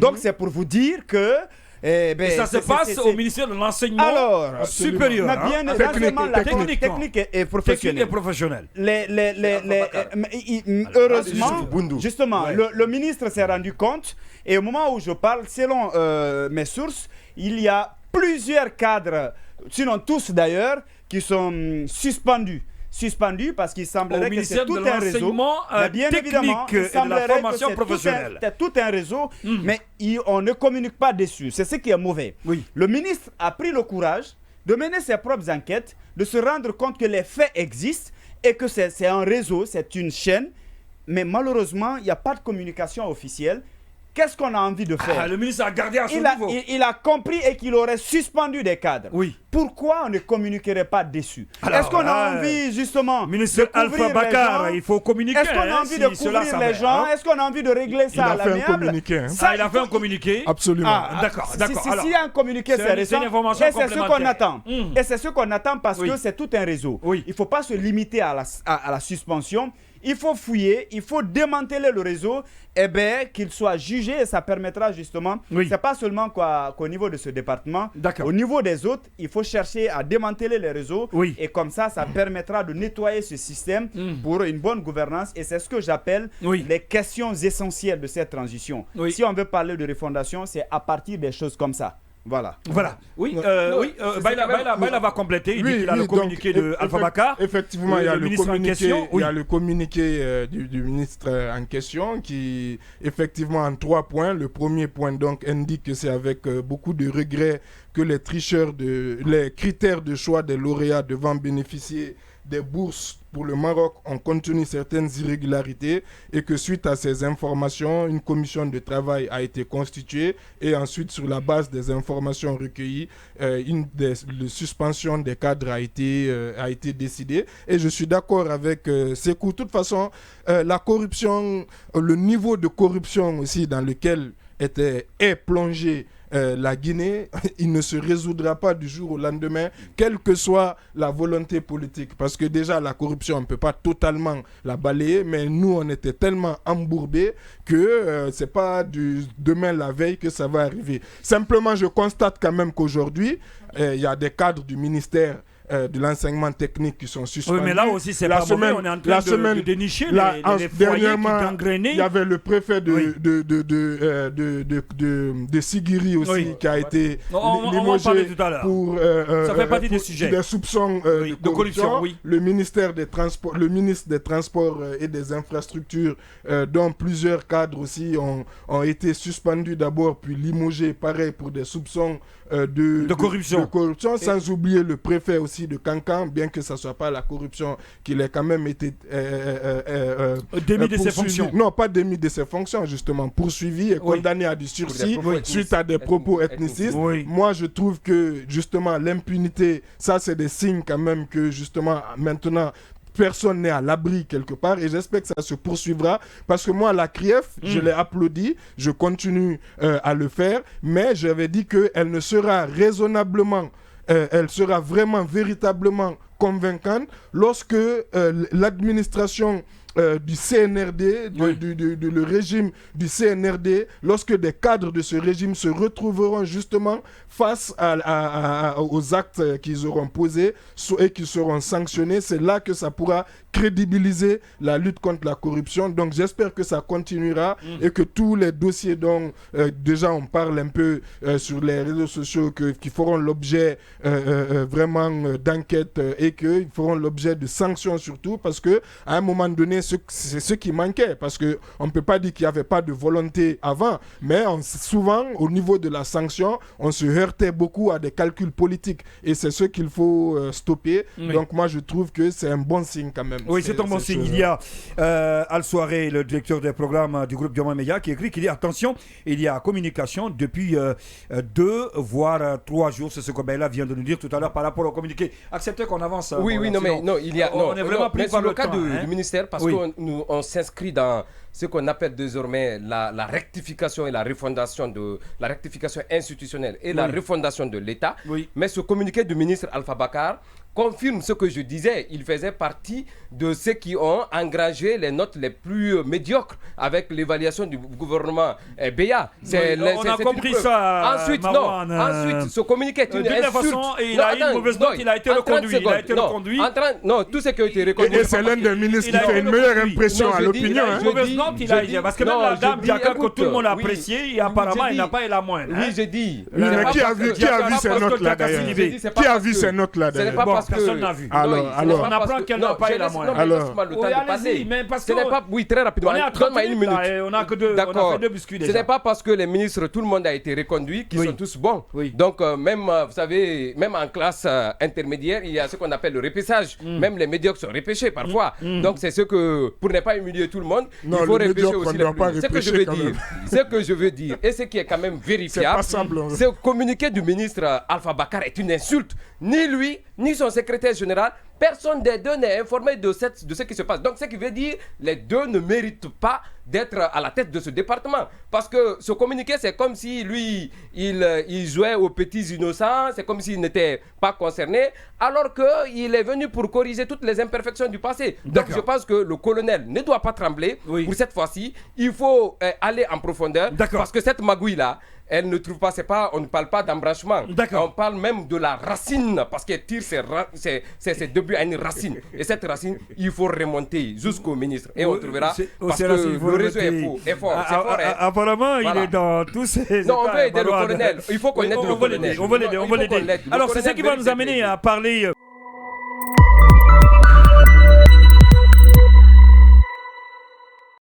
Donc c'est pour vous dire que... et ça se passe au ministère de l'enseignement supérieur. Technique et professionnel. Heureusement, justement, le ministre s'est rendu compte, et au moment où je parle, selon mes sources, il y a plusieurs cadres, sinon tous d'ailleurs, qui sont suspendus parce qu'il semblerait que c'est tout un réseau. Bien évidemment, il semblerait que c'est tout un réseau, mais on ne communique pas dessus. C'est ce qui est mauvais. Oui. Le ministre a pris le courage de mener ses propres enquêtes, de se rendre compte que les faits existent et que c'est un réseau, c'est une chaîne, mais malheureusement, il n'y a pas de communication officielle. Qu'est-ce qu'on a envie de faire? Le ministre a gardé à ce niveau. Il a compris et qu'il aurait suspendu des cadres. Oui. Pourquoi on ne communiquerait pas dessus? Est-ce qu'on a envie justement ministre de couvrir Alpha Bakar, il faut communiquer. Est-ce qu'on a envie de couvrir les gens? Est-ce qu'on a envie de régler ça à l'amiable? Il a fait un communiqué. Absolument. D'accord. S'il y a un communiqué, c'est récent. Et c'est ce qu'on attend. Et c'est ce qu'on attend parce que c'est tout un réseau. Il ne faut pas se limiter à la suspension. Il faut fouiller, il faut démanteler le réseau, qu'il soit jugé, et ça permettra justement, c'est pas seulement qu'au niveau de ce département, au niveau des autres, il faut chercher à démanteler les réseaux, et comme ça permettra de nettoyer ce système pour une bonne gouvernance, et c'est ce que j'appelle les questions essentielles de cette transition. Si on veut parler de refondation, c'est à partir des choses comme ça. Voilà. Baïla va compléter. Il dit qu'il a le communiqué de Alpha Bakar. Effectivement, il y a le communiqué du ministre en question qui, effectivement, en 3 points. Le premier point donc indique que c'est avec beaucoup de regrets que les critères de choix des lauréats devant bénéficier des bourses pour le Maroc ont contenu certaines irrégularités et que suite à ces informations, une commission de travail a été constituée et ensuite sur la base des informations recueillies, une suspension des cadres a été décidée. Et je suis d'accord avec Sékou. De toute façon, la corruption, le niveau de corruption aussi dans lequel est plongé la Guinée, il ne se résoudra pas du jour au lendemain, quelle que soit la volonté politique. Parce que déjà, la corruption, on ne peut pas totalement la balayer, mais nous, on était tellement embourbés que ce n'est pas du demain la veille que ça va arriver. Simplement, je constate quand même qu'aujourd'hui, il y a des cadres du ministère de l'enseignement technique qui sont suspendus. Oui, mais là aussi, c'est pas mauvais. On est en train de dénicher les foyers qui gangrénaient. Il y avait le préfet de Sigiri aussi qui a été limogé pour ça fait partie des sujets. Des soupçons de corruption. Le ministre des Transports et des Infrastructures, dont plusieurs cadres aussi ont été suspendus d'abord, puis limogés, pareil, pour des soupçons de corruption. Sans oublier le préfet aussi de Kankan, bien que ce ne soit pas la corruption, qu'il ait quand même été démis de ses fonctions. Non, pas démis de ses fonctions, justement, poursuivi et condamné à du sursis suite à des propos ethnicistes. Moi, je trouve que, justement, l'impunité, ça, c'est des signes quand même que, justement, maintenant, personne n'est à l'abri quelque part et j'espère que ça se poursuivra parce que moi, la CRIEF, je l'ai applaudi, je continue à le faire, mais j'avais dit qu'elle ne sera raisonnablement, elle sera vraiment, véritablement convaincante lorsque l'administration du CNRD, le régime du CNRD, lorsque des cadres de ce régime se retrouveront justement face aux actes qu'ils auront posés et qui seront sanctionnés, c'est là que ça pourra crédibiliser la lutte contre la corruption. Donc j'espère que ça continuera et que tous les dossiers dont déjà on parle un peu sur les réseaux sociaux qui feront l'objet vraiment d'enquêtes et qui feront l'objet de sanctions surtout parce qu'à un moment donné, c'est ce qui manquait parce qu'on ne peut pas dire qu'il n'y avait pas de volonté avant, mais souvent au niveau de la sanction, on se heurtait beaucoup à des calculs politiques et c'est ce qu'il faut stopper. Donc moi je trouve que c'est un bon signe quand même. Oui, c'est un bon signe. Il y a Al Soiré, le directeur des programmes du groupe Diamant Média, qui écrit qu'il dit attention, il y a communication depuis 2 voire 3 jours. C'est ce que Baïla vient de nous dire tout à l'heure par rapport au communiqué. Acceptez qu'on avance. Il y a. On est vraiment pris par le cas du ministère parce qu'on s'inscrit dans ce qu'on appelle désormais la rectification et la refondation la rectification institutionnelle et la refondation de l'État. Mais ce communiqué du ministre Alpha Bakar confirme ce que je disais. Il faisait partie de ceux qui ont engrangé les notes les plus médiocres avec l'évaluation du gouvernement Béa. On a compris ça. Ensuite, ensuite, ce communiqué est une insulte. De toute façon, il a eu une mauvaise note, il a été reconduit. Non, tout ce qui a été reconduit. Et c'est l'un des ministres qui fait une meilleure impression à l'opinion. Une mauvaise note, il a eu. Parce que même la dame Diaka, que tout le monde a apprécié, et apparemment, il n'a pas eu la moindre. Oui, j'ai dit. Mais qui a vu ces notes-là d'ailleurs? Qui a vu ces notes-là d'ailleurs? Personne n'a vu. Alors, on apprend qu'elle n'a pas eu la moindre. Alors, mais parce que oui, très rapidement. Donne-moi une minute. On a fait 2 biscuits déjà. Ce n'est pas parce que les ministres, tout le monde a été reconduit, qu'ils sont tous bons. Donc, même, vous savez, même en classe intermédiaire, il y a ce qu'on appelle le repêchage. Même les médiocres sont repêchés parfois. Donc, c'est ce que, pour ne pas humilier tout le monde, il faut repêcher aussi les plus. Ce que je veux dire, et ce qui est quand même vérifiable, c'est le communiqué du ministre Alpha Bakar est une insulte. Ni lui, ni son secrétaire général, personne des deux n'est informé de ce qui se passe. Donc, ce qui veut dire les deux ne méritent pas d'être à la tête de ce département. Parce que ce communiqué, c'est comme si lui, il jouait aux petits innocents, c'est comme s'il n'était pas concerné, alors qu'il est venu pour corriger toutes les imperfections du passé. Donc, je pense que le colonel ne doit pas trembler pour cette fois-ci. Il faut aller en profondeur, parce que cette magouille-là, elle ne trouve pas, on ne parle pas d'embranchement. On parle même de la racine, parce qu'elle tire ses débuts à une racine. Et cette racine, il faut remonter jusqu'au ministre. Et on trouvera, parce que le réseau est fort. Apparemment, il est dans tous ces... Non, on peut aider le colonel. Il faut qu'on aide le colonel. On veut l'aider. Alors, c'est ce qui va nous amener à parler...